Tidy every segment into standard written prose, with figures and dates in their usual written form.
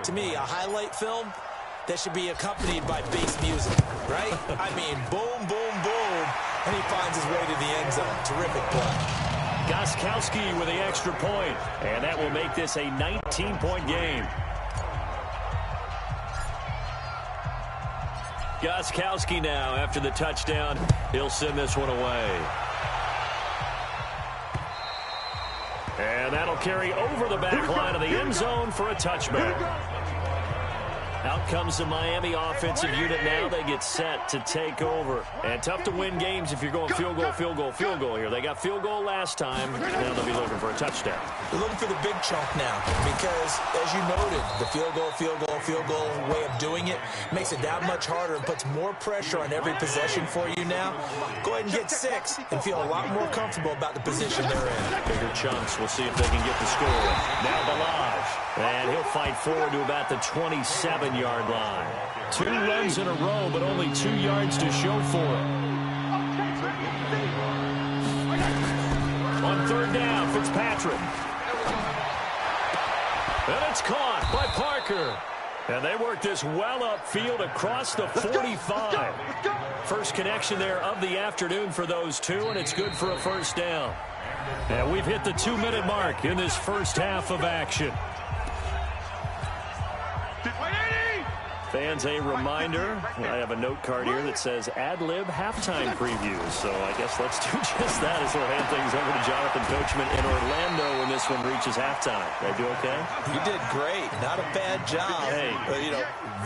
To me, a highlight film that should be accompanied by bass music, right? I mean, boom, boom, boom, and he finds his way to the end zone. Terrific play. Gostkowski with the extra point, and that will make this a 19-point game. Gostkowski now, after the touchdown, he'll send this one away. And that'll carry over the back line of the end zone for a touchback. Out comes the Miami offensive unit now. They get set to take over. And tough to win games if you're going field goal, field goal, field goal here. They got field goal last time. Now they'll be looking for a touchdown. They're looking for the big chunk now because, as you noted, the field goal way of doing it makes it that much harder and puts more pressure on every possession for you now. Go ahead and get 6 and feel a lot more comfortable about the position they're in. Bigger chunks. We'll see if they can get the score. Now Balaj. And he'll fight forward to about the 27-yard line. 2 runs in a row, but only 2 yards to show for it. On third down, Fitzpatrick. And it's caught by Parker. And they work this well upfield across the 45. First connection there of the afternoon for those two, and it's good for a first down. And we've hit the 2-minute mark in this first half of action. Fans, a reminder, I have a note card here that says ad-lib halftime previews. So I guess let's do just that as we'll hand things over to Jonathan Coachman in Orlando when this one reaches halftime. Did I do okay? You did great. Not a bad job. Hey.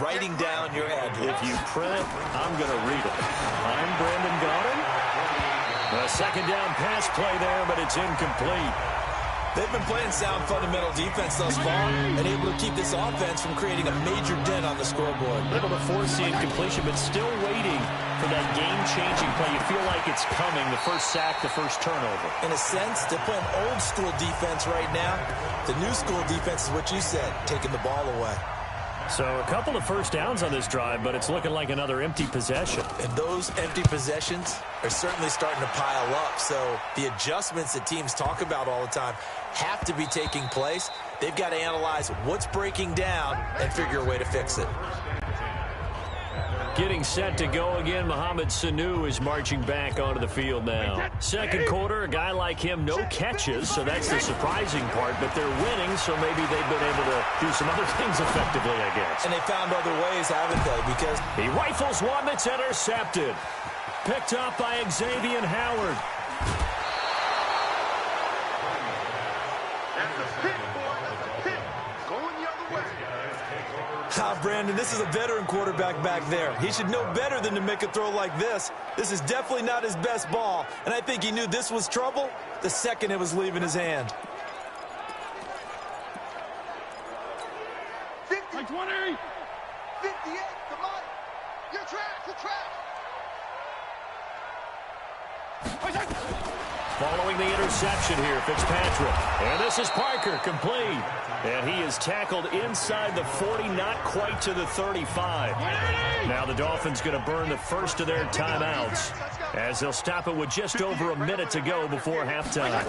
Writing down your ad-libs. If you print, I'm going to read it. I'm Brandon Gaudin. A second down pass play there, but it's incomplete. They've been playing sound fundamental defense thus far and able to keep this offense from creating a major dent on the scoreboard. Able to force the incompletion, but still waiting for that game-changing play. You feel like it's coming, the first sack, the first turnover. In a sense, they're playing old-school defense right now. The new-school defense is what you said, taking the ball away. So a couple of first downs on this drive, but it's looking like another empty possession. And those empty possessions are certainly starting to pile up. So the adjustments that teams talk about all the time have to be taking place. They've got to analyze what's breaking down and figure a way to fix it. Getting set to go again, Mohamed Sanu is marching back onto the field now. Second quarter, a guy like him, no catches, so that's the surprising part, but they're winning, so maybe they've been able to do some other things effectively, I guess. And they found other ways, haven't they? Because he rifles one that's intercepted. Picked up by Xavier Howard. Brandon, this is a veteran quarterback back there. He should know better than to make a throw like this. This is definitely not his best ball, and I think he knew this was trouble the second it was leaving his hand. 50, 20, 58, come on. You're trash, Following the interception here, Fitzpatrick. And this is Parker, complete. And he is tackled inside the 40, not quite to the 35. Now the Dolphins going to burn the first of their timeouts as they'll stop it with just over a minute to go before halftime.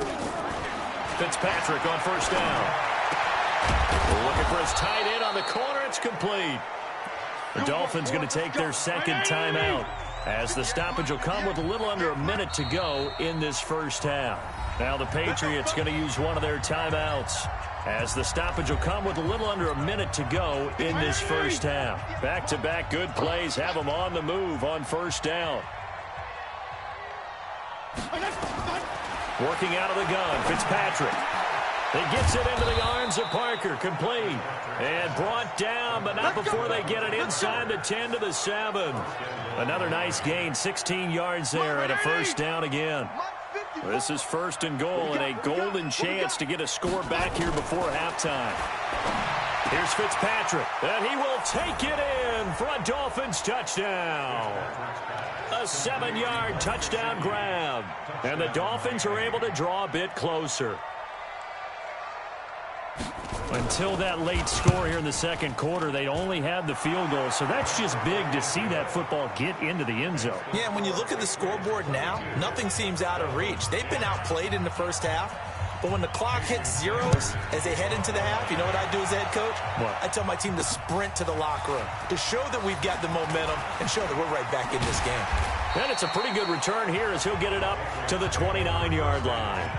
Fitzpatrick on first down. Looking for his tight end on the corner. It's complete. The Dolphins going to take their second timeout as the stoppage will come with a little under a minute to go in this first half. Now the Patriots going to use one of their timeouts as the stoppage will come with a little under a minute to go in this first half. Back-to-back good plays have them on the move on first down. Working out of the gun, Fitzpatrick. He gets it into the arms of Parker, complete. And brought down, but not before they get it inside the 10 to the 7. Another nice gain, 16 yards there, and a first down again. This is first and goal, and a golden chance to get a score back here before halftime. Here's Fitzpatrick, and he will take it in for a Dolphins touchdown. A 7-yard touchdown grab, and the Dolphins are able to draw a bit closer. Until that late score here in the second quarter, they only had the field goal, so that's just big to see that football get into the end zone. Yeah, and when you look at the scoreboard now, nothing seems out of reach. They've been outplayed in the first half, But when the clock hits zeros as they head into the half, you know what I do as a head coach? What? I tell my team to sprint to the locker room to show that we've got the momentum and show that we're right back in this game. And it's a pretty good return here as he'll get it up to the 29-yard line.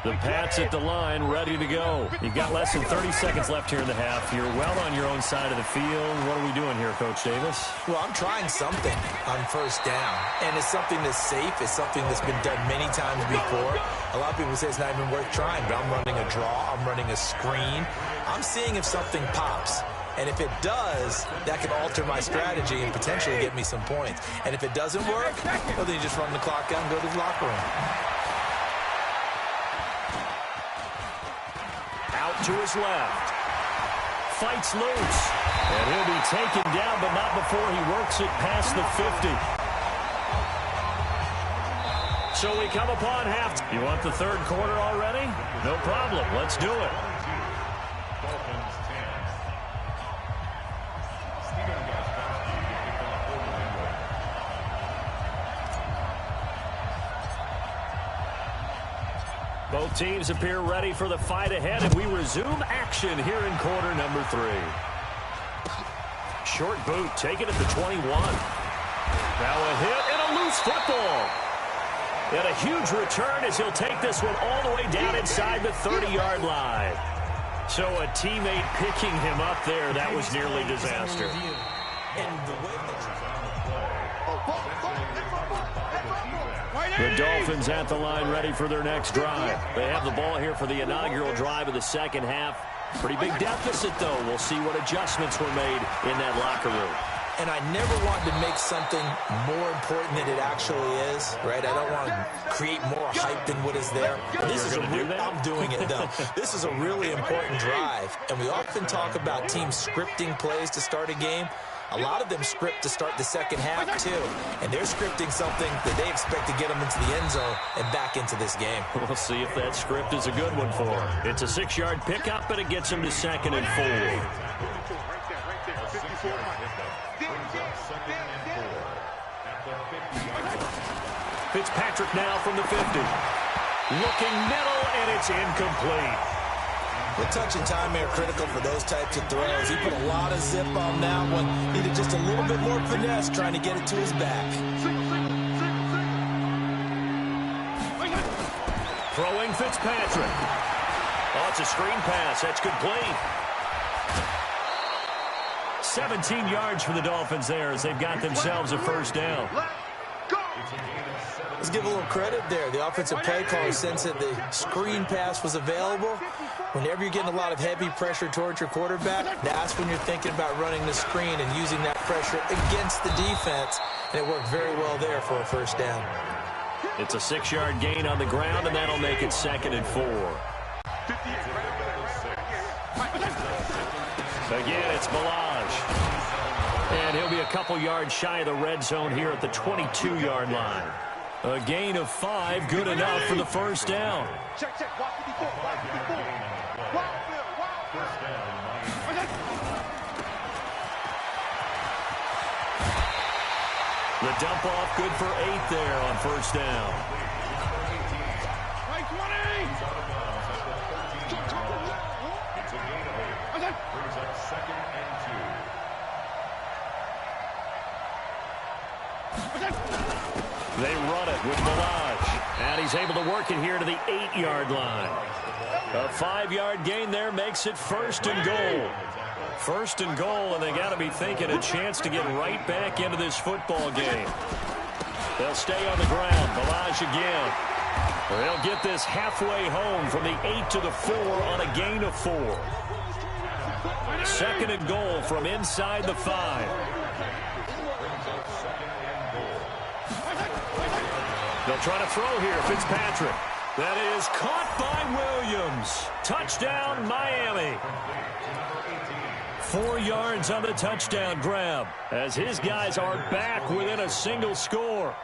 The Pats at the line, ready to go. You've got less than 30 seconds left here in the half. You're well on your own side of the field. What are we doing here, Coach Davis? Well, I'm trying something on first down, and it's something that's safe. It's something that's been done many times before. A lot of people say it's not even worth trying, but I'm running a draw. I'm running a screen. I'm seeing if something pops. And if it does, that can alter my strategy and potentially get me some points. And if it doesn't work, well, then you just run the clock out and go to the locker room. Out to his left. Fights loose. And he'll be taken down, but not before he works it past the 50. So we come upon half. You want the third quarter already? No problem. Let's do it. Both teams appear ready for the fight ahead, and we resume action here in quarter number 3. Short boot taken at the 21. Now a hit and a loose football. And a huge return as he'll take this one all the way down inside the 30-yard line. So a teammate picking him up there, that was nearly disaster. And the way The Dolphins at the line ready for their next drive. They have the ball here for the inaugural drive of the second half. Pretty big deficit, though. We'll see what adjustments were made in that locker room. And I never want to make something more important than it actually is, right? I don't want to create more hype than what is there. But this is I'm doing it, though. This is a really important drive. And we often talk about teams scripting plays to start a game. A lot of them script to start the second half, too. And they're scripting something that they expect to get them into the end zone and back into this game. We'll see if that script is a good one for them. It's a 6-yard pickup, and it gets them to 2nd and 4. Fitzpatrick now from the 50. Looking middle, and it's incomplete. The touch and time are critical for those types of throws. He put a lot of zip on that one. Needed just a little bit more finesse trying to get it to his back. Throwing Fitzpatrick. Oh, it's a screen pass. That's complete. 17 yards for the Dolphins there as they've got themselves a first down. Let's give a little credit there. The offensive play caller sensed that the screen pass was available. Whenever you're getting a lot of heavy pressure towards your quarterback, that's when you're thinking about running the screen and using that pressure against the defense. And it worked very well there for a first down. It's a 6-yard gain on the ground, and that'll make it 2nd and 4. Again, it's Balaj. And he'll be a couple yards shy of the red zone here at the 22-yard line. A gain of 5, good enough for the first down. Check. Watch it before. The dump off good for 8 there on first down. Right 20. It's a gain of 8. Brings up 2nd and 2. They run it with Balaj. And he's able to work it here to the 8-yard line. A 5-yard gain there makes it 1st and goal. 1st and goal, and they got to be thinking a chance to get right back into this football game. They'll stay on the ground. Balaj again. They'll get this halfway home from the 8 to the 4 on a gain of 4. 2nd and goal from inside the 5. They'll try to throw here. Fitzpatrick. That is caught by Williams. Touchdown, Miami. 4 yards on the touchdown grab as his guys are back within a single score.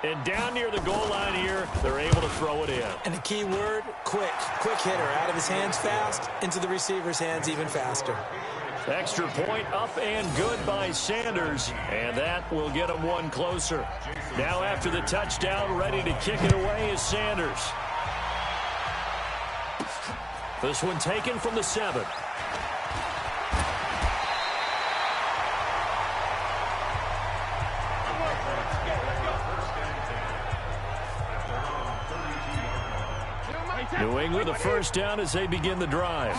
And down near the goal line here, they're able to throw it in. And the key word, quick. Quick hitter. Out of his hands fast, into the receiver's hands even faster. Extra point up and good by Sanders, and that will get him one closer. Now after the touchdown, ready to kick it away is Sanders. This one taken from the 7. New England, the first down as they begin the drive.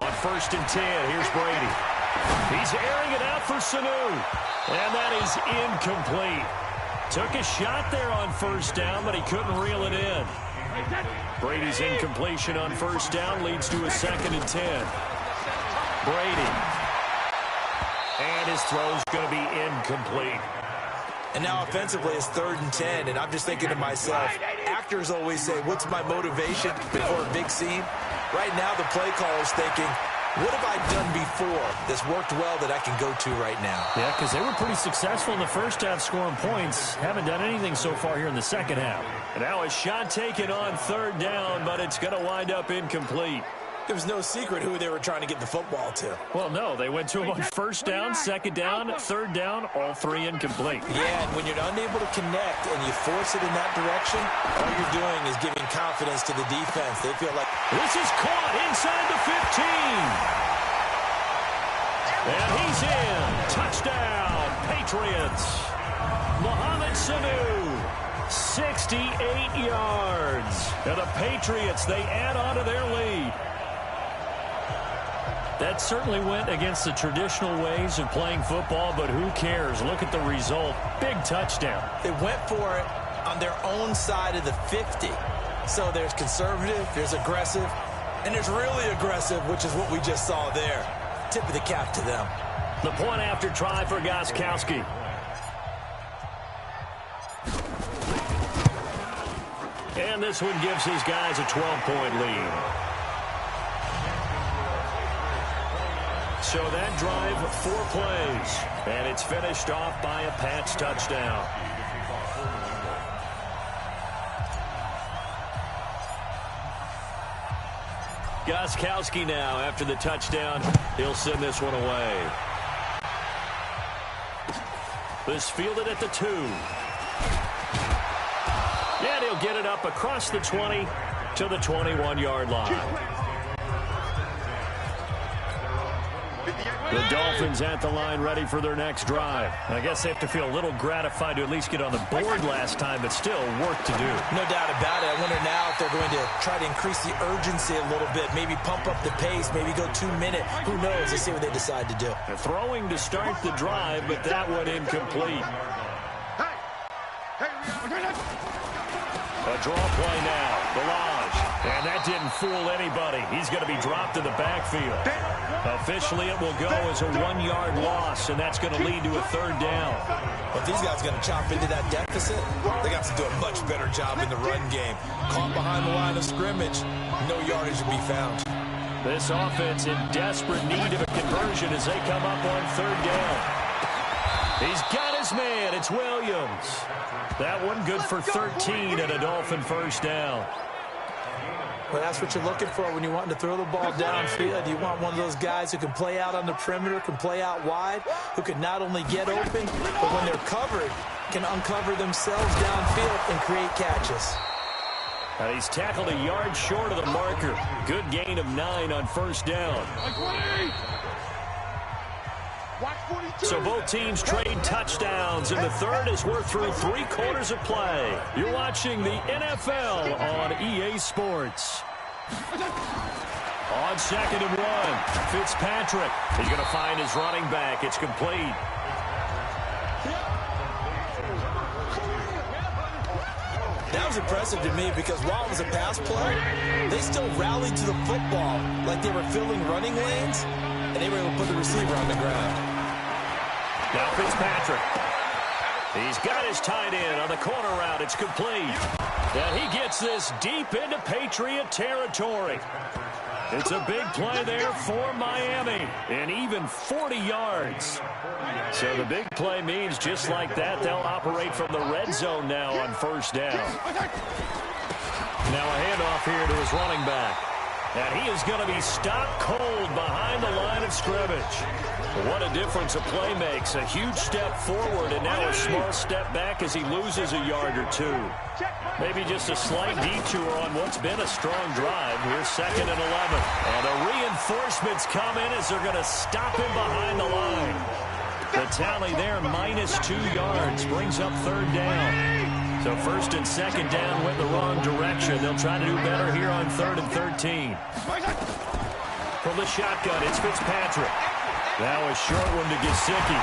On 1st and 10, here's Brady. He's airing it out for Sanu. And that is incomplete. Took a shot there on 1st down, but he couldn't reel it in. Brady's incompletion on 1st down leads to a 2nd and 10. Brady. And his throw's going to be incomplete. And now offensively it's 3rd and 10, and I'm just thinking to myself, actors always say, what's my motivation before a big scene? Right now the play caller's thinking, what have I done before that's worked well that I can go to right now? Yeah, because they were pretty successful in the first half scoring points. Haven't done anything so far here in the second half. And now a shot taken on 3rd down, but it's going to wind up incomplete. There was no secret who they were trying to get the football to. Well, no, they went to him on 1st down, 2nd down, 3rd down, all 3 incomplete. Yeah, and when you're unable to connect and you force it in that direction, all you're doing is giving confidence to the defense. They feel like... This is caught inside the 15. And he's in. Touchdown, Patriots. Mohamed Sanu, 68 yards. And the Patriots, they add on to their lead. That certainly went against the traditional ways of playing football, but who cares? Look at the result. Big touchdown. They went for it on their own side of the 50. So there's conservative, there's aggressive, and there's really aggressive, which is what we just saw there. Tip of the cap to them. The point after try for Gostkowski. And this one gives his guys a 12-point lead. So that drive, 4 plays. And it's finished off by a Pats touchdown. Gostkowski now after the touchdown. He'll send this one away. This fielded at the 2. And he'll get it up across the 20 to the 21-yard line. The Dolphins at the line ready for their next drive. I guess they have to feel a little gratified to at least get on the board last time, but still work to do. No doubt about it. I wonder now if they're going to try to increase the urgency a little bit, maybe pump up the pace, maybe go 2-minute. Who knows? Let's see what they decide to do. They're throwing to start the drive, but that one incomplete. A draw play now. Balaj. And that didn't fool anybody. He's going to be dropped in the backfield. Officially, it will go as a 1-yard loss, and that's going to lead to a 3rd down. Well, if these guys are going to chop into that deficit, they got to do a much better job in the run game. Caught behind the line of scrimmage, no yardage to be found. This offense in desperate need of a conversion as they come up on 3rd down. He's got his man. It's Williams. That one good for 13 and a Dolphin 1st down. Well, that's what you're looking for when you want to throw the ball downfield. You want one of those guys who can play out on the perimeter, can play out wide, who can not only get open, but when they're covered, can uncover themselves downfield and create catches. And he's tackled a yard short of the marker. Good gain of 9 on 1st down. So both teams trade touchdowns in the 3rd as we're through 3 quarters of play. You're watching the NFL on EA Sports. On 2nd and 1, Fitzpatrick. He's going to find his running back. It's complete. That was impressive to me because while it was a pass play, they still rallied to the football like they were filling running lanes, and they were able to put the receiver on the ground. Now Fitzpatrick. He's got his tight end on the corner route. It's complete. And he gets this deep into Patriot territory. It's a big play there for Miami. And even 40 yards. So the big play means just like that, they'll operate from the red zone now on 1st down. Now a handoff here to his running back. And he is going to be stopped cold behind the line of scrimmage. What a difference a play makes. A huge step forward and now a small step back as he loses a yard or two. Maybe just a slight detour on what's been a strong drive. Here's 2nd and 11. And the reinforcements come in as they're going to stop him behind the line. The tally there, -2 yards, brings up 3rd down. So 1st and 2nd down went the wrong direction. They'll try to do better here on 3rd and 13. From the shotgun, it's Fitzpatrick. Now a short one to Gesicki.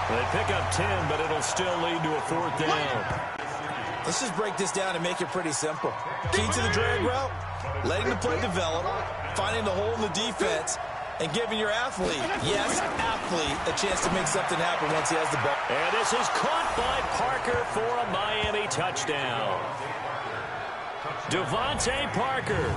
They pick up 10, but it'll still lead to a 4th down. Let's just break this down and make it pretty simple. Key to the drag route, letting the play develop, finding the hole in the defense, and giving your athlete, yes, athlete, a chance to make something happen once he has the ball. And this is caught by Parker for a Miami touchdown. Devontae Parker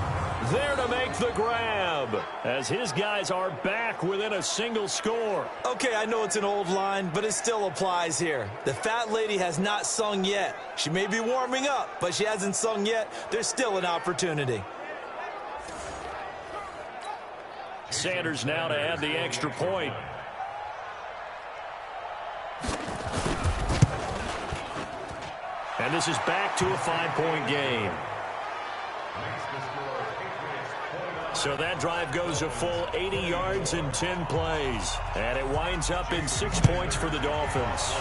there to make the grab as his guys are back within a single score. Okay, I know it's an old line, but it still applies here. The fat lady has not sung yet. She may be warming up, but she hasn't sung yet. There's still an opportunity. Sanders now to add the extra point. And this is back to a 5-point game. So that drive goes a full 80 yards in 10 plays. And it winds up in 6 points for the Dolphins.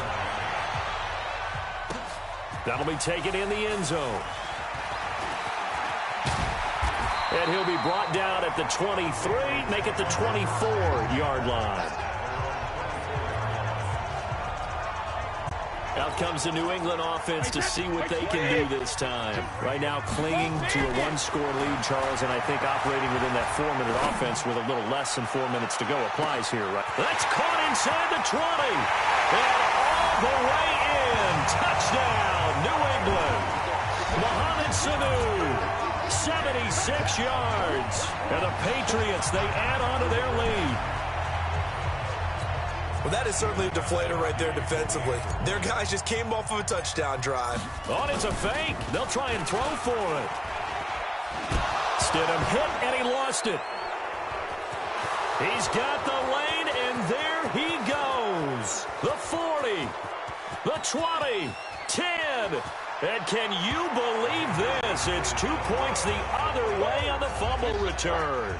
That'll be taken in the end zone. And he'll be brought down at the 23, make it the 24-yard line. Out comes the New England offense to see what they can do this time. Right now clinging to a 1-score lead, Charles, and I think operating within that 4-minute offense with a little less than 4 minutes to go applies here. Right? That's caught inside the 20. And all the way in. Touchdown, New England. Mohamed Sanu. 76 yards. And the Patriots, they add on to their lead. Well, that is certainly a deflator right there defensively. Their guys just came off of a touchdown drive. Oh, it's a fake. They'll try and throw for it. Stidham hit, and he lost it. He's got the lane, and there he goes. The 40, the 20, 10. And can you believe this? It's 2 points the other way on the fumble return.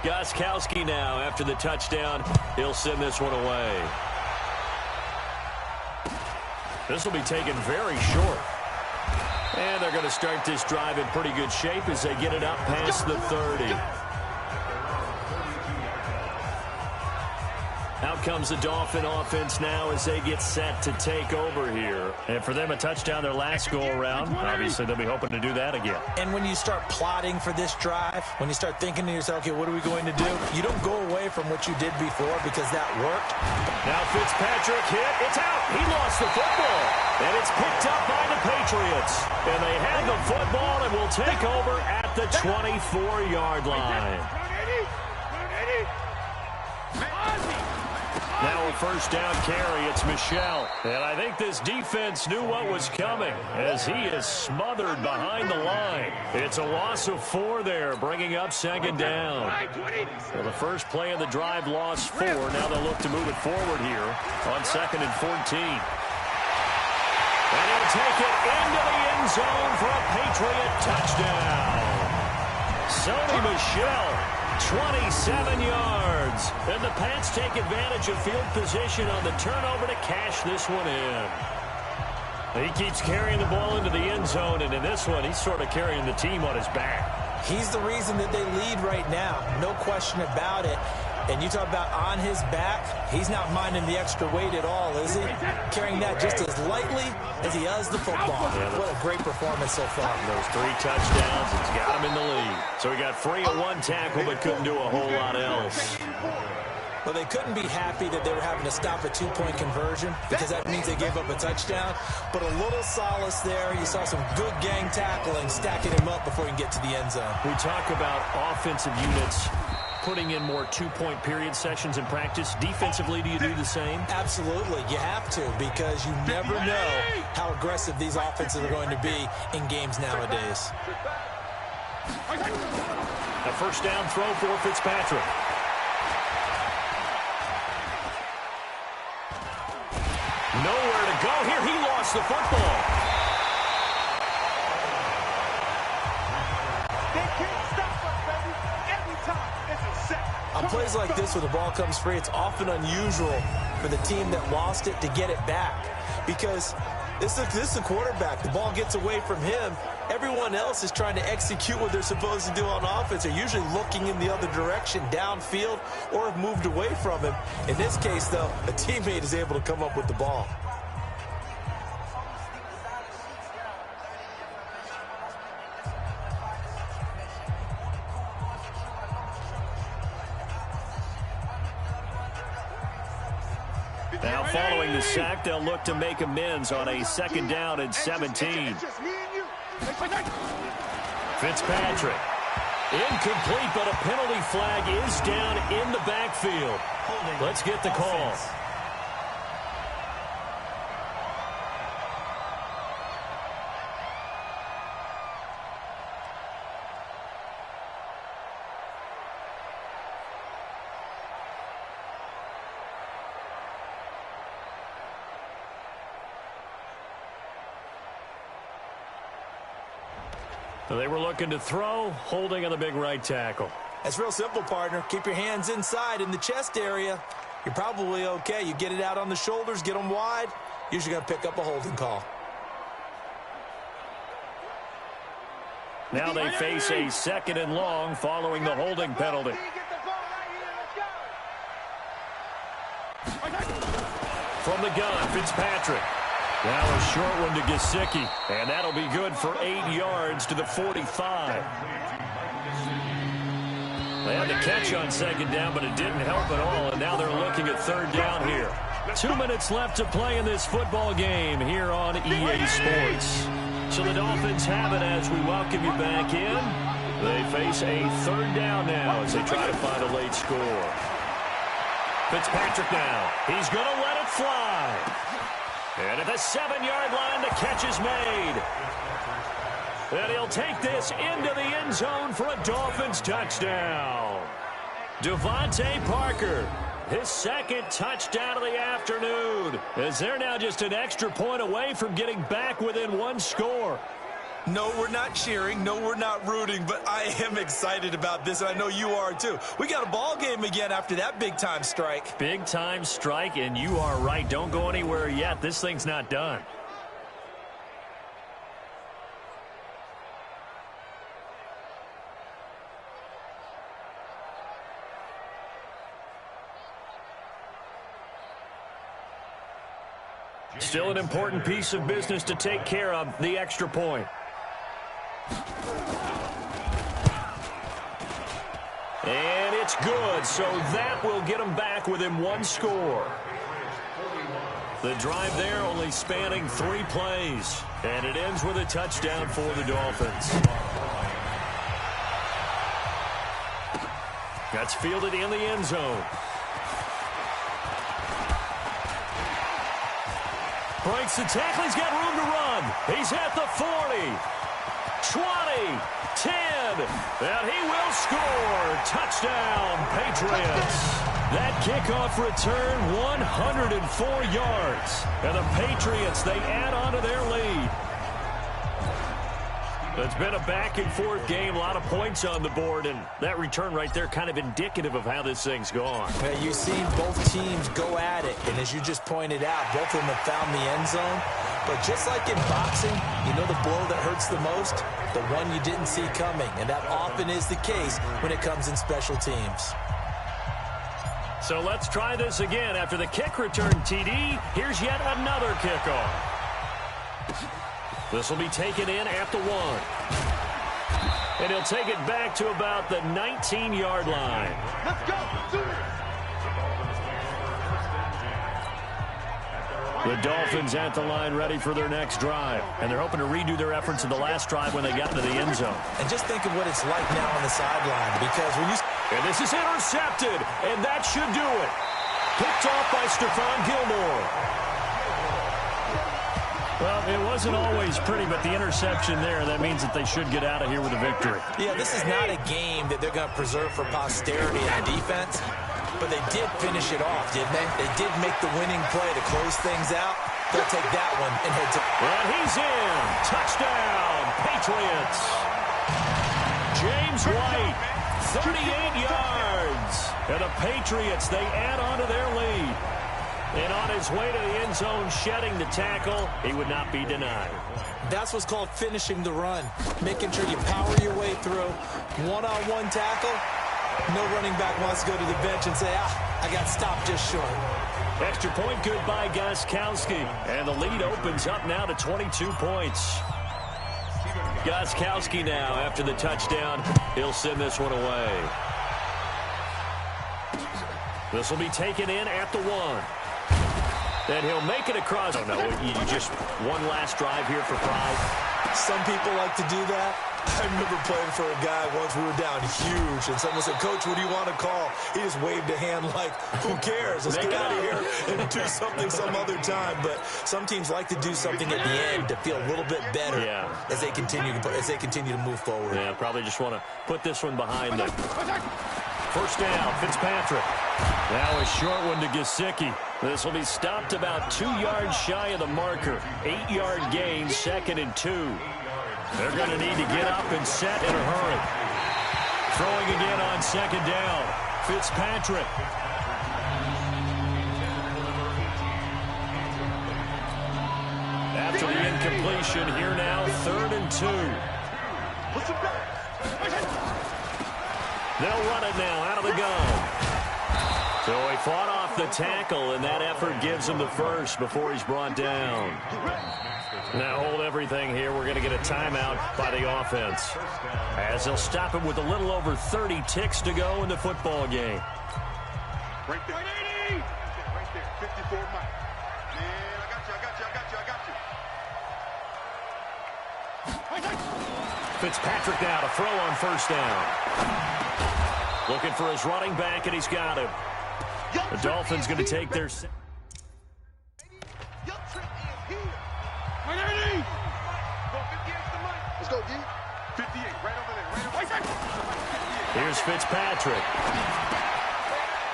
Gostkowski now after the touchdown. He'll send this one away. This will be taken very short. And they're going to start this drive in pretty good shape as they get it up past the 30. Out comes the Dolphin offense now as they get set to take over here. And for them, a touchdown their last go-around. Obviously, they'll be hoping to do that again. And when you start plotting for this drive, when you start thinking to yourself, okay, what are we going to do? You don't go away from what you did before because that worked. Now Fitzpatrick hit. It's out. He lost the football. And it's picked up by the Patriots. And they have the football and will take over at the 24-yard line. Now a first down carry. It's Michel. And I think this defense knew what was coming as he is smothered behind the line. It's a loss of 4 there, bringing up 2nd down. Well, the first play of the drive lost 4. Now they'll look to move it forward here on 2nd and 14. And he'll take it into the end zone for a Patriot touchdown. Sony Michel. 27 yards. And the Pats take advantage of field position on the turnover to cash this one in. He keeps carrying the ball into the end zone, and in this one, he's sort of carrying the team on his back. He's the reason that they lead right now. No question about it. And you talk about on his back, he's not minding the extra weight at all, is he? Carrying that just as lightly as he does the football. Yeah, what a great performance so far. Those 3 touchdowns, it's got him in the lead. So he got free of 1 tackle, but couldn't do a whole lot else. Well, they couldn't be happy that they were having to stop a 2-point conversion because that means they gave up a touchdown. But a little solace there. You saw some good gang tackling, stacking him up before he can get to the end zone. We talk about offensive units putting in more two-point period sessions in practice. Defensively, do you do the same? Absolutely. You have to, because you never know how aggressive these offenses are going to be in games nowadays. A first down throw for Fitzpatrick. Nowhere to go here. He lost the football. They can't stop us, baby. Every time it's a sack. On plays like this where the ball comes free, it's often unusual for the team that lost it to get it back, because this is a quarterback. The ball gets away from him. Everyone else is trying to execute what they're supposed to do on offense. They're usually looking in the other direction, downfield, or have moved away from him. In this case, though, a teammate is able to come up with the ball. Now following the sack, they'll look to make amends on a second down and 17. Fitzpatrick. Incomplete, but a penalty flag is down in the backfield. Let's get the call. They were looking to throw, holding on the big right tackle. That's real simple, partner. Keep your hands inside in the chest area. You're probably okay. You get it out on the shoulders, get them wide. Usually going to pick up a holding call. Now they face a second and long following the holding penalty. From the gun, Fitzpatrick. Now a short one to Gesicki, and that'll be good for 8 yards to the 45. They had the catch on second down, but it didn't help at all, and now they're looking at third down here. 2 minutes left to play in this football game here on EA Sports. So the Dolphins have it as we welcome you back in. They face a third down now as they try to find a late score. Fitzpatrick now. He's going to let it fly. And at the 7-yard line, the catch is made. And he'll take this into the end zone for a Dolphins touchdown. Devontae Parker, his second touchdown of the afternoon, as they're now just an extra point away from getting back within one score. No, we're not cheering. No, we're not rooting, but I am excited about this, and I know you are too. We got a ball game again after that big-time strike. Big-time strike, and you are right. Don't go anywhere yet. This thing's not done. Still an important piece of business to take care of, the extra point. And it's good, so that will get them back within one score. The drive there only spanning 3 plays, and it ends with a touchdown for the Dolphins. That's fielded in the end zone. Breaks the tackle. He's got room to run. He's at the 40, 20, 10, and he will score. Touchdown, Patriots. That kickoff return, 104 yards. And the Patriots, they add on to their lead. It's been a back-and-forth game, a lot of points on the board, and that return right there kind of indicative of how this thing's gone. Yeah, you've seen both teams go at it, and as you just pointed out, both of them have found the end zone. But just like in boxing, you know the blow that hurts the most? The one you didn't see coming, and that often is the case when it comes in special teams. So let's try this again. After the kick return, TD, here's yet another kickoff. This will be taken in at the 1. And he'll take it back to about the 19-yard line. Let's go. The Dolphins at the line ready for their next drive. And they're hoping to redo their efforts in the last drive when they got into the end zone. And just think of what it's like now on the sideline, because when you And this is intercepted, and that should do it. Picked off by Stephon Gilmore. Well, it wasn't always pretty, but the interception there, that means that they should get out of here with a victory. Yeah, this is not a game that they're going to preserve for posterity on defense, but they did finish it off, didn't they? They did make the winning play to close things out. They'll take that one and head to... And he's in. Touchdown, Patriots. James White, 38 yards. And the Patriots, they add on to their lead. And on his way to the end zone, shedding the tackle, he would not be denied. That's what's called finishing the run, making sure you power your way through. One-on-one tackle, no running back wants to go to the bench and say, I got stopped just short. Extra point good by Gostkowski. And the lead opens up now to 22 points. Gostkowski now, after the touchdown, he'll send this one away. This will be taken in at the 1. And he'll make it across. Oh, no, you just one last drive here for pride. Some people like to do that. I remember playing for a guy once. We were down huge, and someone said, Coach, what do you want to call? He just waved a hand like, who cares? Let's get out of here and do something some other time. But some teams like to do something at the end to feel a little bit better as they continue to move forward. Yeah, probably just want to put this one behind them. First down, Fitzpatrick. Now a short one to Gesicki. This will be stopped about 2 yards shy of the marker. 8-yard gain, 2nd and 2. They're going to need to get up and set in a hurry. Throwing again on 2nd down. Fitzpatrick. After the incompletion, here now, 3rd and 2. They'll run it now out of the gun. So he fought off the tackle, and that effort gives him the first before he's brought down. Now hold everything here. We're going to get a timeout by the offense, as they'll stop him with a little over 30 ticks to go in the football game. Right there. Right there. 54 Mike. Man, I got you. Fitzpatrick now to throw on first down. Looking for his running back, and he's got him. The Dolphins going to take their... Let's go, D. 58, right over there. Here's Fitzpatrick.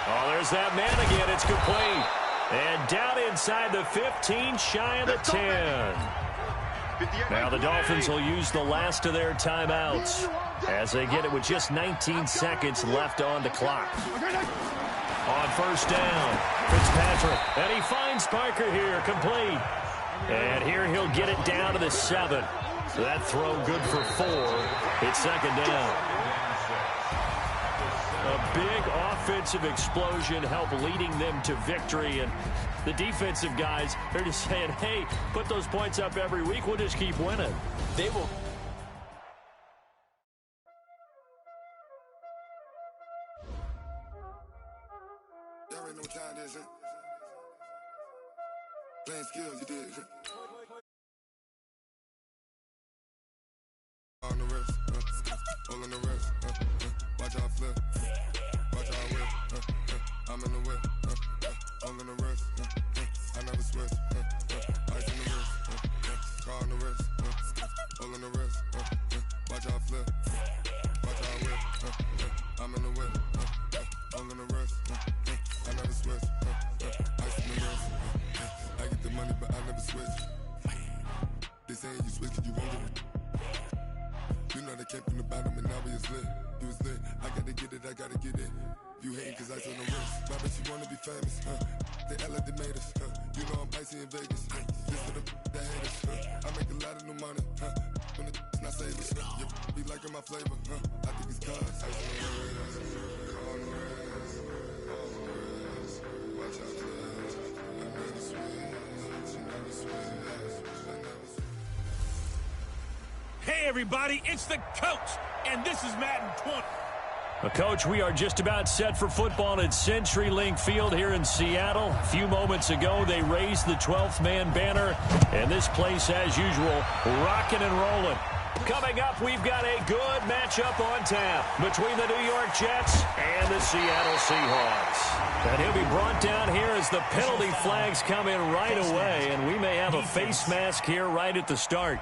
Oh, there's that man again. It's complete. And down inside the 15, shy of the 10. Now the Dolphins will use the last of their timeouts as they get it with just 19 seconds left on the clock. On first down, Fitzpatrick. And he finds Parker here, complete. And here he'll get it down to the 7. So that throw good for 4. It's 2nd down. A big offensive explosion helped leading them to victory. And the defensive guys, they're just saying, hey, put those points up every week. We'll just keep winning. They will. There ain't no time, is it? Playing skills, you did. On the wrist, all on the wrist, watch out flip, watch out whip, I'm in the whip, all on the wrist, I never switch, ice in the wrist, car on the wrist, all on the wrist, watch out flip, watch out whip, I'm in the whip, all on the wrist, I never switch, ice in the wrist, I get the money but I never switch, they say you switch you won't get it. You know they came from the bottom and now we is lit. You was lit, I gotta get it, I gotta get it. You hating cause I on the wrist. Why bet you wanna be famous, They act like they made us, You know I'm icy in Vegas, This for the that hate us, I make a lot of new money, When it's not savers, You be liking my flavor, I think it's cause ice on the wrist, on the wrist, watch out flash, I never switch, I never switch. Hey, everybody, it's the coach, and this is Madden 20. Coach, we are just about set for football at CenturyLink Field here in Seattle. A few moments ago, they raised the 12th man banner, and this place, as usual, rocking and rolling. Coming up, we've got a good matchup on tap between the New York Jets and the Seattle Seahawks. And he'll be brought down here as the penalty flags come in right away, and we may have a face mask here right at the start.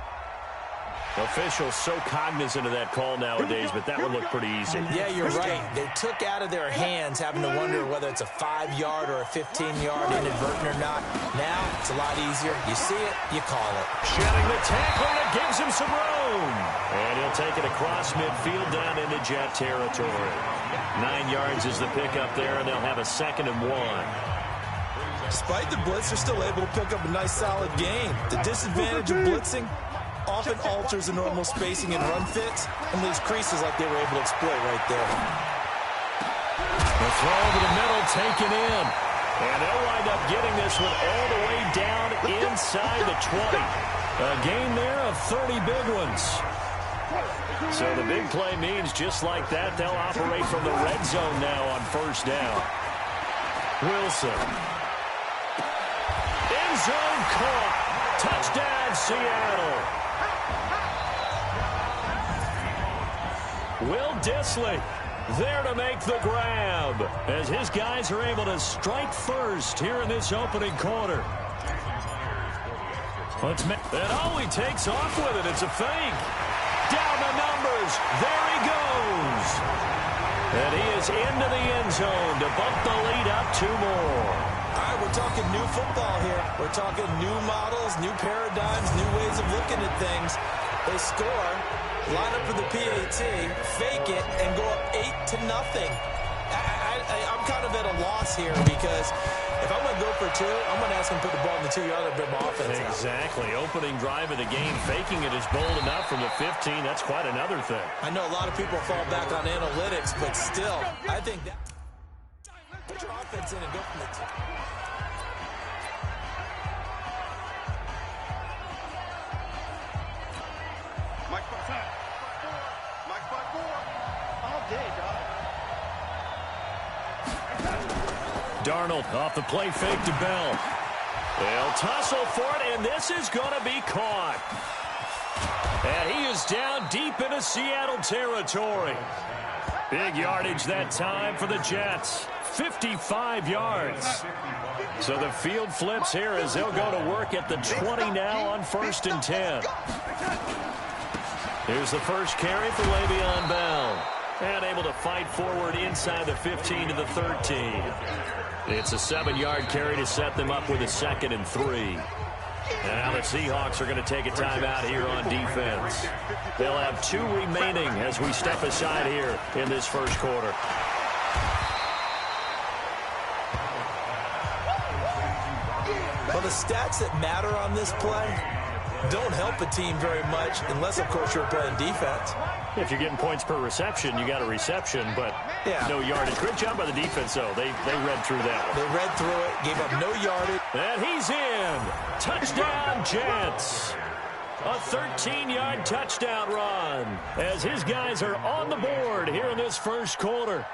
Officials so cognizant of that call nowadays, but that would look pretty easy. Yeah, you're right. They took out of their hands having to wonder whether it's a 5-yard or a 15-yard inadvertent or not. Now, it's a lot easier. You see it, you call it. Shedding the tackle, and it gives him some room. And he'll take it across midfield down into Jet territory. 9 yards is the pickup there, and they'll have a 2nd and 1. Despite the blitz, they're still able to pick up a nice, solid gain. The disadvantage of blitzing often alters the normal spacing and run fits and leaves creases like they were able to exploit right there. The throw over the middle taken in. And they'll wind up getting this one all the way down inside the 20. A gain there of 30 big ones. So the big play means just like that, they'll operate from the red zone now on 1st down. Wilson. End zone caught. Touchdown, Seattle. Will Dissly there to make the grab as his guys are able to strike first here in this opening quarter. He takes off with it. It's a fake. Down the numbers. There he goes. And he is into the end zone to bump the lead up 2 more. All right, we're talking new football here. We're talking new models, new paradigms, new ways of looking at things. They score, line up for the PAT, fake it, and go up 8-0. I'm kind of at a loss here because if I'm going to go for 2, I'm going to ask him to put the ball in the 2-yard line to bring my offense out. Exactly. Opening drive of the game, faking it is bold enough from the 15. That's quite another thing. I know a lot of people fall back on analytics, but still, I think that put your offense in and go from the 2. Mike 5-4. All day, dog. Darnold off the play fake to Bell. They'll tussle for it, and this is going to be caught. And he is down deep into Seattle territory. Big yardage that time for the Jets. 55 yards. So the field flips here as they'll go to work at the 20 now on 1st and 10. Here's the first carry for Le'Veon Bell. And able to fight forward inside the 15 to the 13. It's a 7-yard carry to set them up with a 2nd and 3. And now the Seahawks are going to take a timeout here on defense. They'll have 2 remaining as we step aside here in this first quarter. Well, the stats that matter on this play don't help a team very much unless, of course, you're playing defense. If you're getting points per reception, you got a reception, but no yardage. Great job by the defense, though. They read through that one. They read through it, gave up no yardage. And he's in. Touchdown, Jets. A 13-yard touchdown run as his guys are on the board here in this first quarter.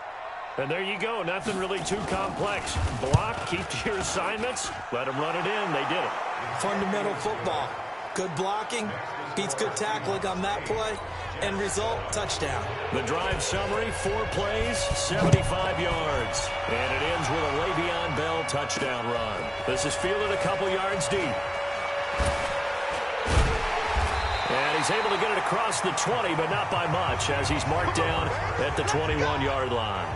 And there you go. Nothing really too complex. Block, keep to your assignments, let them run it in. They did it. Fundamental football. Good blocking, beats good tackling on that play. End result, touchdown. The drive summary, 4 plays, 75 yards. And it ends with a Le'Veon Bell touchdown run. This is fielded a couple yards deep. And he's able to get it across the 20, but not by much, as he's marked down at the 21-yard line.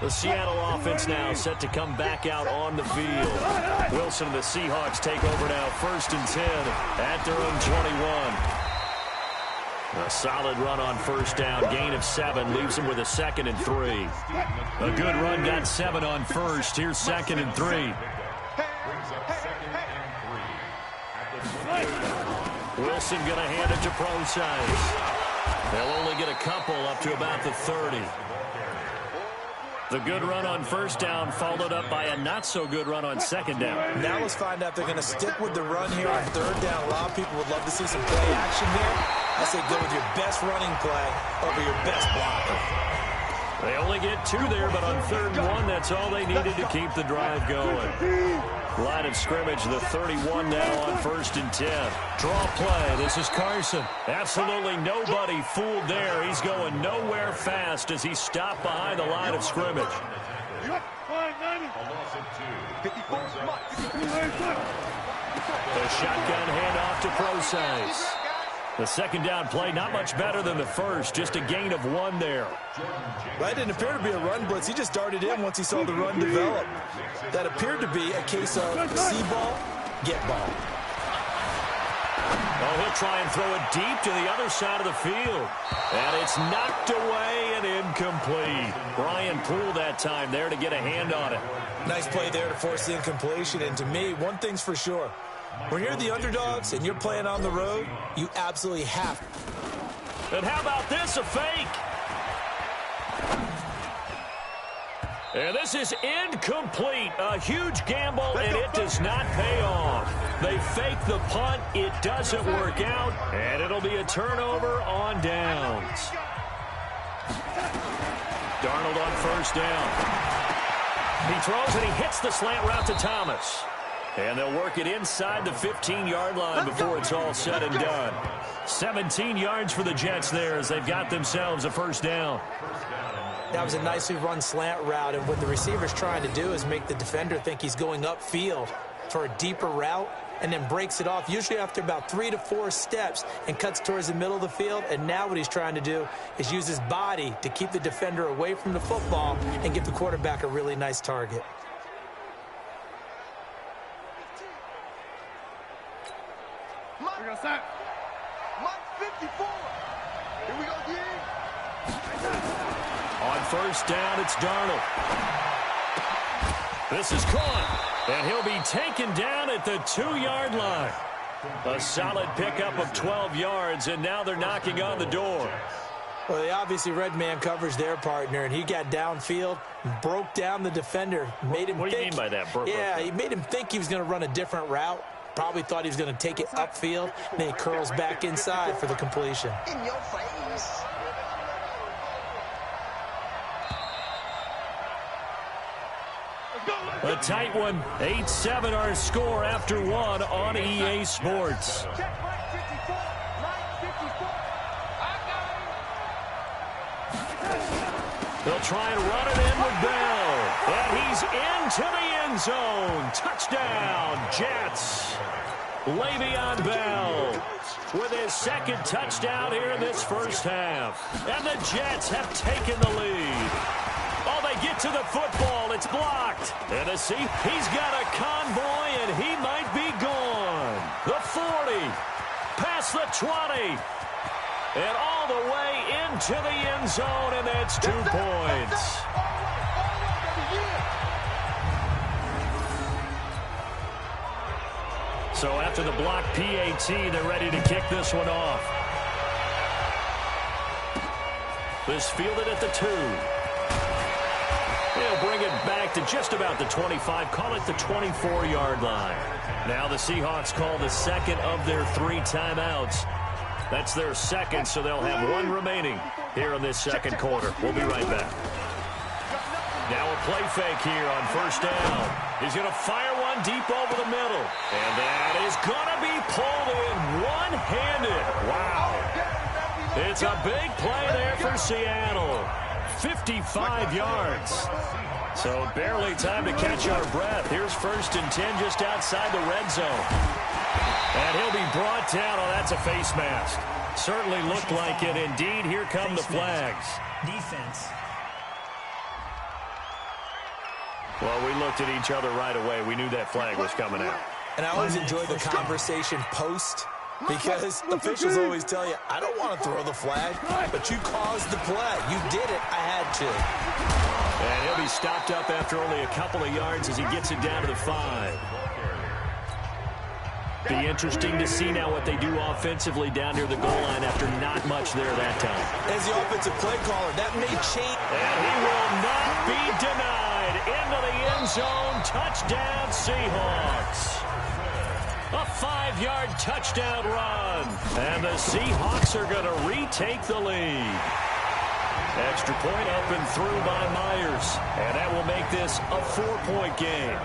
The Seattle offense now set to come back out on the field. Wilson and the Seahawks take over now, 1st and 10 at their own 21. A solid run on 1st down, gain of 7, leaves them with a 2nd and 3. A good run, got 7 on 1st. Here's 2nd and 3. Wilson going to hand it to Prosise. They'll only get a couple up to about the 30. The good run on 1st down followed up by a not-so-good run on 2nd down. Now let's find out if they're going to stick with the run here on 3rd down. A lot of people would love to see some play action here. I say go with your best running play over your best blocker. They only get 2 there, but on 3rd and 1, that's all they needed to keep the drive going. Line of scrimmage, the 31 now on 1st and 10. Draw play. This is Carson. Absolutely nobody fooled there. He's going nowhere fast as he's stopped behind the line of scrimmage. The shotgun handoff to Procise. The 2nd down play, not much better than the first, just a gain of 1 there. That didn't appear to be a run blitz. He just darted in once he saw the run develop. That appeared to be a case of see ball, get ball. Oh, he'll try and throw it deep to the other side of the field. And it's knocked away and incomplete. Brian Poole that time there to get a hand on it. Nice play there to force the incompletion. And to me, one thing's for sure. When you're the underdogs and you're playing on the road, you absolutely have to. And how about this, a fake? And this is incomplete. A huge gamble, and it does not pay off. They fake the punt. It doesn't work out, and it'll be a turnover on downs. Darnold on 1st down. He throws, and he hits the slant route to Thomas. And they'll work it inside the 15-yard line before it's all said and done. 17 yards for the Jets there as they've got themselves a 1st down. That was a nicely run slant route, and what the receiver's trying to do is make the defender think he's going upfield for a deeper route and then breaks it off, usually after about 3 to 4 steps, and cuts towards the middle of the field. And now what he's trying to do is use his body to keep the defender away from the football and give the quarterback a really nice target. Mike 54. Here we go, D. On 1st down, it's Darnold. This is caught, and he'll be taken down at the 2-yard line. A solid pickup of 12 yards, and now they're knocking on the door. Well, they obviously red man coverage their partner, and he got downfield, broke down the defender, made him What do you mean by that? Yeah, he made him think he was going to run a different route. Probably thought he was going to take it upfield, and then he curls back inside for the completion. In your face. A tight one, 8-7 our score after 1 on EA Sports. They'll try and run it in with Bell. And he's into the end zone. Touchdown, Jets. Le'Veon Bell with his 2nd touchdown here in this 1st half. And the Jets have taken the lead. Oh, they get to the football. It's blocked. And he's got a convoy, and he might be gone. The 40, past the 20, and all the way into the end zone, and that's 2 points. So after the block PAT, they're ready to kick this one off. This fielded at the 2. They'll bring it back to just about the 25, call it the 24-yard line. Now the Seahawks call the 2nd of their 3 timeouts. That's their 2nd, so they'll have 1 remaining here in this 2nd quarter. We'll be right back. Now a play fake here on 1st down. He's going to fire one deep over the middle. And that is going to be pulled in one-handed. Wow. It's a big play there for Seattle. 55 yards. So barely time to catch our breath. Here's 1st and 10 just outside the red zone. And he'll be brought down. Oh, that's a face mask. Certainly looked like it. Indeed, here come the flags. Defense. Well, we looked at each other right away. We knew that flag was coming out. And I always enjoy the conversation post, because officials always tell you, I don't want to throw the flag, but you caused the play. You did it. I had to. And he'll be stopped up after only a couple of yards as he gets it down to the 5. Be interesting to see now what they do offensively down near the goal line after not much there that time. As the offensive play caller, that may change. And he will not be denied. Into the end zone. Touchdown, Seahawks. A 5-yard touchdown run. And the Seahawks are going to retake the lead. Extra point up and through by Myers. And that will make this a 4-point game.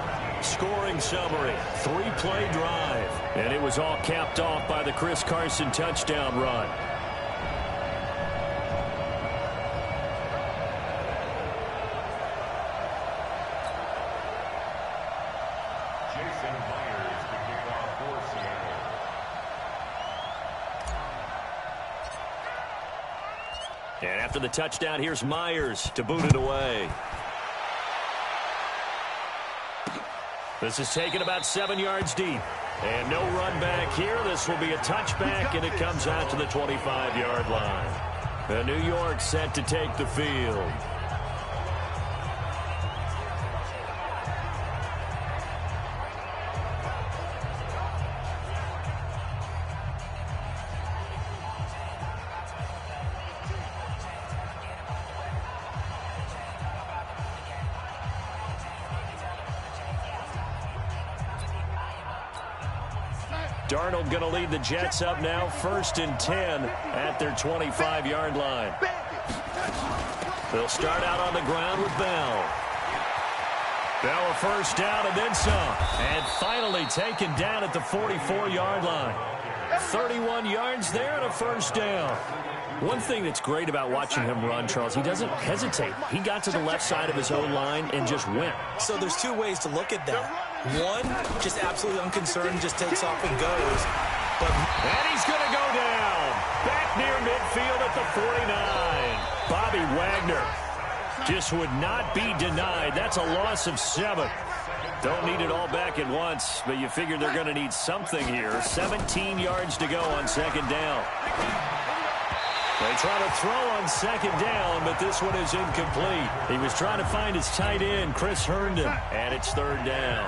Scoring summary, 3-play drive. And it was all capped off by the Chris Carson touchdown run. Jason Myers to kick off for Seattle. And after the touchdown, here's Myers to boot it away. This is taken about 7 yards deep. And no run back here. This will be a touchback, and it comes out to the 25-yard line. And New York set to take the field. Darnold going to lead the Jets up now, 1st and 10 at their 25-yard line. They'll start out on the ground with Bell. Bell a first down and then some. And finally taken down at the 44-yard line. 31 yards there and a first down. One thing that's great about watching him run, Charles, he doesn't hesitate. He got to the left side of his own line and just went. So there's two ways to look at that. One, just absolutely unconcerned, just takes off and goes. And he's going to go down. Back near midfield at the 49. Bobby Wagner just would not be denied. That's a loss of 7. Don't need it all back at once, but you figure they're going to need something here. 17 yards to go on 2nd down. They try to throw on 2nd down, but this one is incomplete. He was trying to find his tight end, Chris Herndon, and it's 3rd down.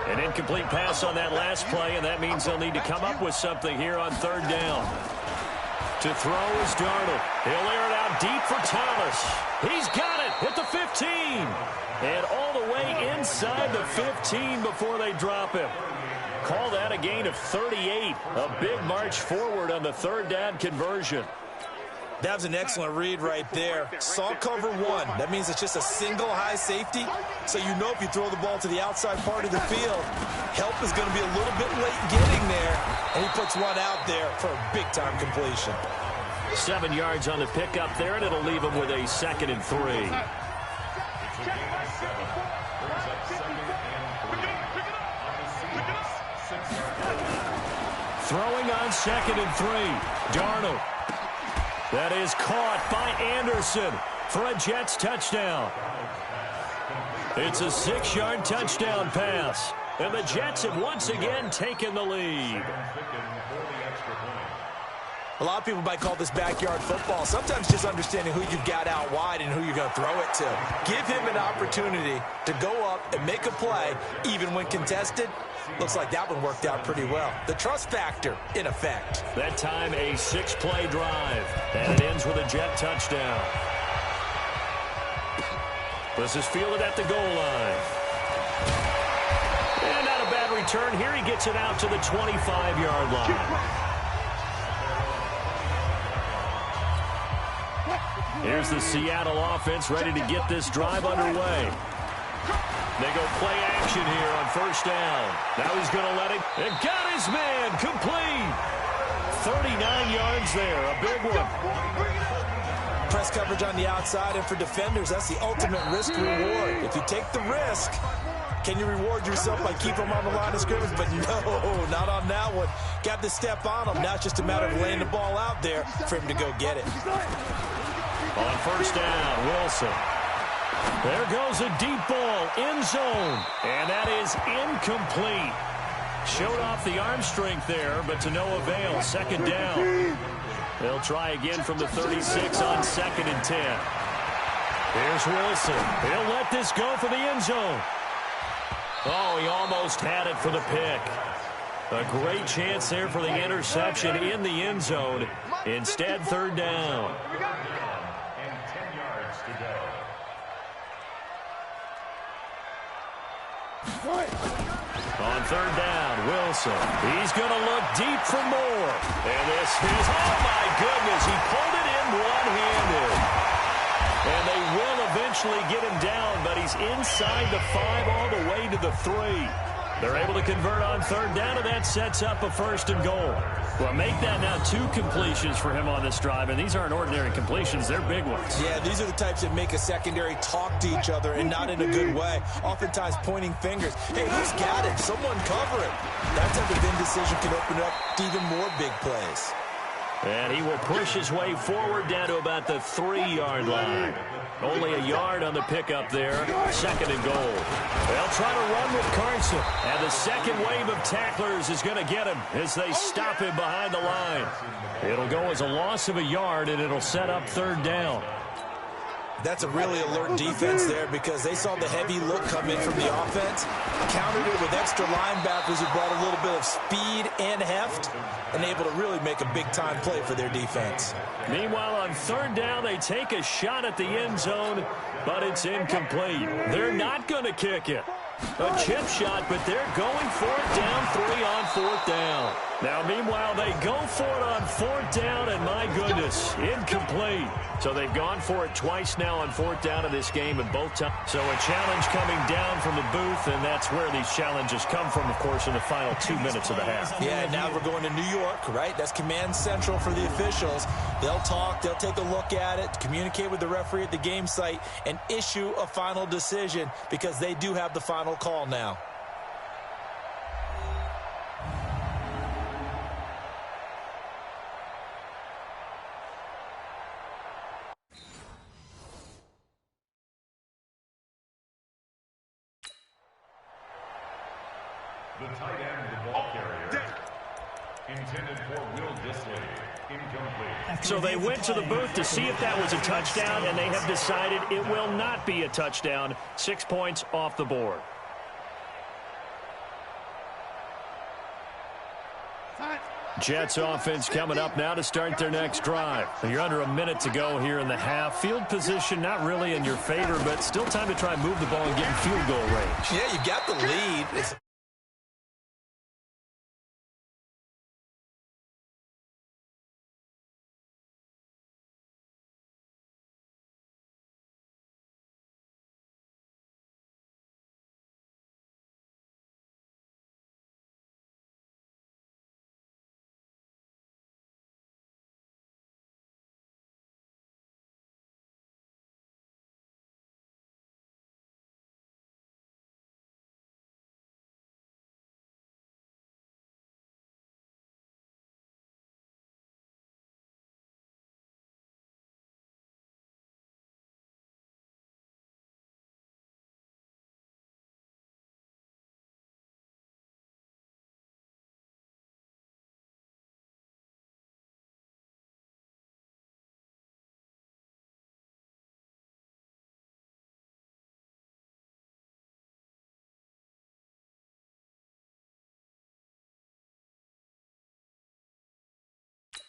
An incomplete pass on that last play, and that means they'll need to come up with something here on 3rd down. To throw is Darnold. He'll air it out deep for Thomas. He's got it at the 15. And all the way inside the 15 before they drop him. Call that a gain of 38. A big march forward on the 3rd down conversion. That was an excellent read right there. Saw cover 1. That means it's just a single high safety. So you know if you throw the ball to the outside part of the field, help is going to be a little bit late getting there. And he puts one out there for a big-time completion. 7 yards on the pickup there, and it'll leave him with a 2nd and 3. Throwing on 2nd and 3. Darnold. That is caught by Anderson for a Jets touchdown. It's a 6-yard touchdown pass. And the Jets have once again taken the lead. A lot of people might call this backyard football. Sometimes just understanding who you've got out wide and who you're going to throw it to. Give him an opportunity to go up and make a play, even when contested. Looks like that one worked out pretty well. The trust factor in effect. That time a 6-play drive. And it ends with a Jet touchdown. This is fielded at the goal line. And not a bad return here. He gets it out to the 25-yard line. Here's the Seattle offense ready to get this drive underway. They go play action here on 1st down. Now he's going to let him. And got his man complete. 39 yards there. A big one. Press coverage on the outside, and for defenders, that's the ultimate risk-reward. If you take the risk, can you reward yourself by keeping them on the line of scrimmage? But no, not on that one. Got the step on him. Now it's just a matter of laying the ball out there for him to go get it. On 1st down, Wilson. There goes a deep ball, end zone. And that is incomplete. Showed off the arm strength there, but to no avail. 2nd down. They'll try again from the 36 on 2nd and 10. Here's Wilson. He'll let this go for the end zone. Oh, he almost had it for the pick. A great chance there for the interception in the end zone. Instead, 3rd down. And 10 yards to go. On 3rd down, Wilson. He's going to look deep for more. And this is, oh my goodness, he pulled it in one-handed. And they will eventually get him down, but he's inside the 5 all the way to the 3. They're able to convert on third down, and that sets up a 1st and goal. Well, make that now 2 completions for him on this drive, and these aren't ordinary completions. They're big ones. Yeah, these are the types that make a secondary talk to each other, and not in a good way. Oftentimes pointing fingers. Hey, who's got it? Someone cover it. That type of indecision can open up to even more big plays. And he will push his way forward down to about the 3-yard line. Only a yard on the pickup there. 2nd and goal. They'll try to run with Carson. And the second wave of tacklers is going to get him as they stop him behind the line. It'll go as a loss of a yard, and it'll set up 3rd down. That's a really alert defense there because they saw the heavy look come in from the offense, countered it with extra linebackers who brought a little bit of speed and heft, and able to really make a big-time play for their defense. Meanwhile, on 3rd down, they take a shot at the end zone, but it's incomplete. They're not going to kick it. A chip shot, but they're going for it down 3 on 4th down. Now, meanwhile, they go for it on 4th down, and my goodness, incomplete. So they've gone for it twice now on 4th down in this game, and both times. So a challenge coming down from the booth, and that's where these challenges come from, of course, in the final 2 minutes of the half. Yeah, now we're going to New York, right? That's command central for the officials. They'll talk, they'll take a look at it, communicate with the referee at the game site, and issue a final decision because they do have the final call now. The tight end of the ball carrier, intended for Will Dissly, incomplete. So they went to the booth to see if that was a touchdown, and they have decided it will not be a touchdown. 6 points off the board. Jets offense coming up now to start their next drive. You're under a minute to go here in the half. Field position not really in your favor, but still time to try and move the ball and get in field goal range. Yeah, you got the lead.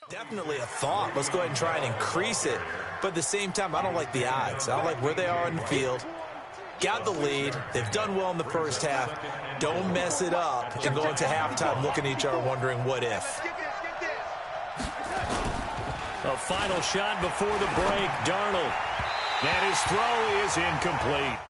Definitely a thought. Let's go ahead and try and increase it. But at the same time, I don't like the odds. I don't like where they are in the field. Got the lead. They've done well in the first half. Don't mess it up and go into halftime looking at each other wondering what if. A final shot before the break. Darnold. And his throw is incomplete.